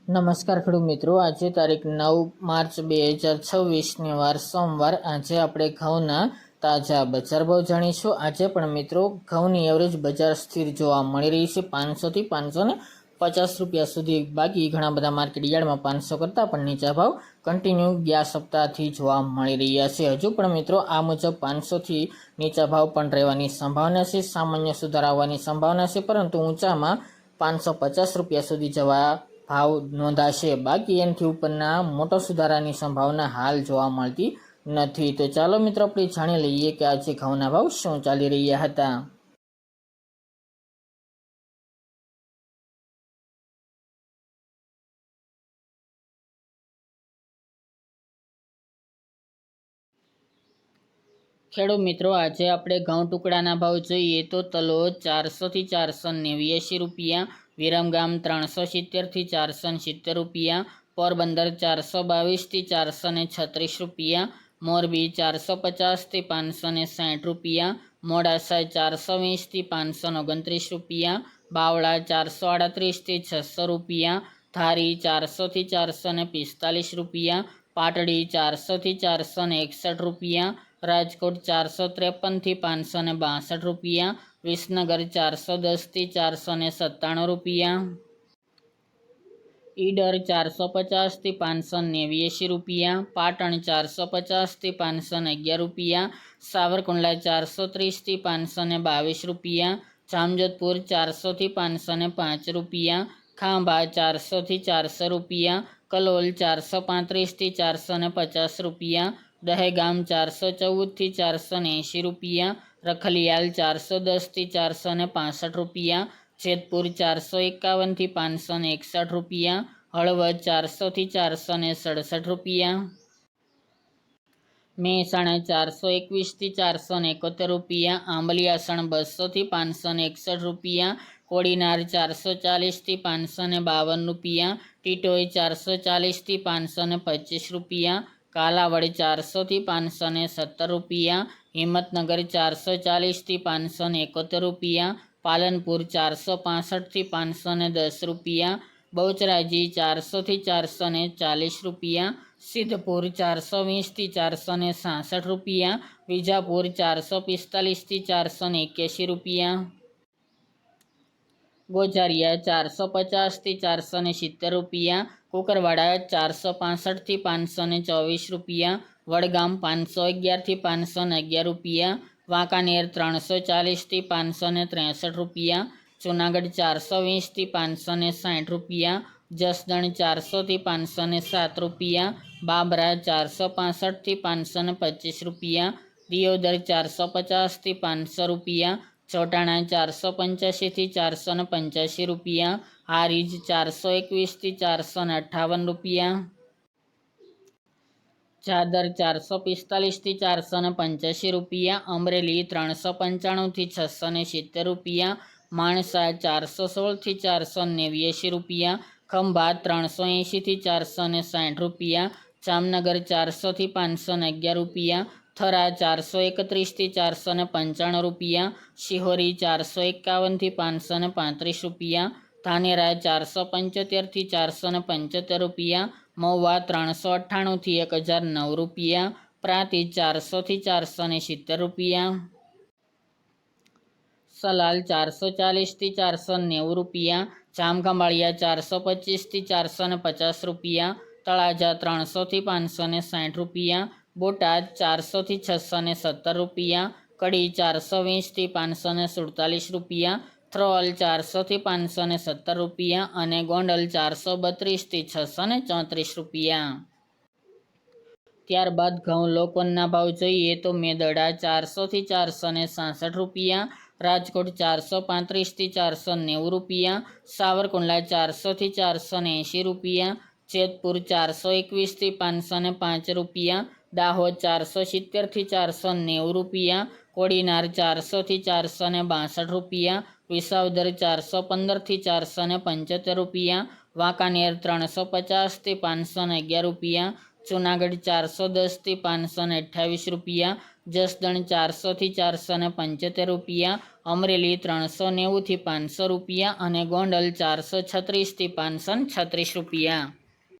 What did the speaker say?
નમસ્કાર ખેડૂત મિત્રો, આજે તારીખ 9 માર્ચ 2026 વાર સોમવાર. આજે આપણે ઘઉંના તાજા બજાર ભાવ જાણીશું. આજે પણ મિત્રો ઘઉંની એવરેજ બજાર સ્થિર જોવા મળી રહી છે, 500 થી 550 રૂપિયા સુધી. બાકી ઘણા બધા માર્કેટ યાર્ડમાં 500 કરતાં પણ નીચા ભાવ કન્ટિન્યુ ગયા સપ્તાહથી જોવા મળી રહ્યા છે. હજુ પણ મિત્રો આ મુજબ 500 થી નીચા ભાવ પણ રહેવાની સંભાવના છે. સામાન્ય સુધાર આવવાની સંભાવના છે, પરંતુ ઊંચામાં 550 રૂપિયા સુધી જવા ભાવ નોંધાશે. બાકી એનાથી ઉપરના મોટો સુધારાની સંભાવના હાલ જોવા મળતી નથી. તો ચાલો મિત્રો આપણે જાણી લઈએ કે આજે ઘઉંના ભાવ શું ચાલી રહ્યા હતા. ખેડૂત મિત્રો, આજે આપણે ઘઉં ટુકડાના ભાવ જોઈએ તો તલોદ 400 થી 489 રૂપિયા, વિરમગામ 370 થી 470 રૂપિયા, પોરબંદર 422 થી 436 રૂપિયા, મોરબી 450 થી 560 રૂપિયા, મોડાસા 420 થી 529 રૂપિયા, બાવળા 438 થી 600 રૂપિયા, ધારી 400 થી 445 રૂપિયા, પાટડી 400 થી 461 રૂપિયા, રાજકોટ 453 થી 562 રૂપિયા, વિસનગર 410 થી 497 રૂપિયા, ઈડર 450 થી 589 રૂપિયા, પાટણ 450 થી 511 રૂપિયા, સાવરકુંડલા 430 થી 522 રૂપિયા, જામજોધપુર 400 થી 505 રૂપિયા, ખાંભા 400 થી 400 રૂપિયા, કલોલ 435 થી 450 રૂપિયા, દહેગામ 414 થી 480 રૂપિયા, રખલિયાલ 410 થી 465 રૂપિયા, જેતપુર 451 થી 561 રૂપિયા, હળવદ 400 થી 467 રૂપિયા, મહેસાણા 421 થી 471 રૂપિયા, આંબલિયાસણ 200 થી 561 રૂપિયા, કોડીનાર 440 થી 552 રૂપિયા, ટીટોઈ 440 થી 525 રૂપિયા, કાલાવડ 400 થી 517 રૂપિયા, હિંમતનગર 440 થી 571 રૂપિયા, પાલનપુર 465 થી 510 રૂપિયા, બહુચરાજી 400 થી 440 રૂપિયા, સિદ્ધપુર 420 થી 466 રૂપિયા, વિજાપુર 445 થી 481 રૂપિયા, ગોઝારિયા 450 થી 470 રૂપિયા, કુકરવાડા 465 થી 524 રૂપિયા, વડગામ 511 થી 511 રૂપિયા, વાંકાનેર 340 થી 563 રૂપિયા, જૂનાગઢ 420 થી 560 રૂપિયા, જસદણ 400 થી 507 રૂપિયા, બાબરા 465 થી 525 રૂપિયા, દિયોદર 450 થી 500 રૂપિયા, ચોટાણા 485 થી 485 રૂપિયા, હારીજ 421 થી 458 રૂપિયા, ચાદર 445 થી 485 રૂપિયા, અમરેલી 395 થી 670 રૂપિયા, માણસા 416 થી 489 રૂપિયા, ખંભાત 380 થી 460 રૂપિયા, જામનગર 400 થી 511 રૂપિયા, થરા 431 થી 495 રૂપિયા, શિહોરી 451 થી 535 રૂપિયા, ધાનેરા 475 થી 475 રૂપિયા, મહુવા 398 થી 1009 રૂપિયા, પ્રાંતિજ 400 થી 470 રૂપિયા, સલાલ 440 થી 490 રૂપિયા, જામખંભાળિયા 425 થી 450 રૂપિયા, તળાજા 300 થી 560 રૂપિયા, બોટાદ 400 થી 617 રૂપિયા, કડી 420 થી 547 રૂપિયા, થ્રોલ 400 થી 517 રૂપિયા અને ગોંડલ 432 થી 634 રૂપિયા. ત્યારબાદ ઘઉં લોકોના ભાવ જોઈએ તો મેદડા 400 થી 466 રૂપિયા, રાજકોટ 435 થી 490 રૂપિયા, સાવરકુંડલા 400 થી 480 રૂપિયા, જેતપુર 421 થી 505 રૂપિયા, દાહોદ 470 થી 490 રૂપિયા, કોડીનાર 400 થી 462 રૂપિયા, વિસાવદર 415 થી 475 રૂપિયા, વાંકાનેર 350 થી 511 રૂપિયા, જુનાગઢ 410 થી 528 રૂપિયા, જસદણ 400 થી 475 રૂપિયા, અમરેલી 390 થી 500 રૂપિયા અને ગોંડલ 436 થી 536 રૂપિયા।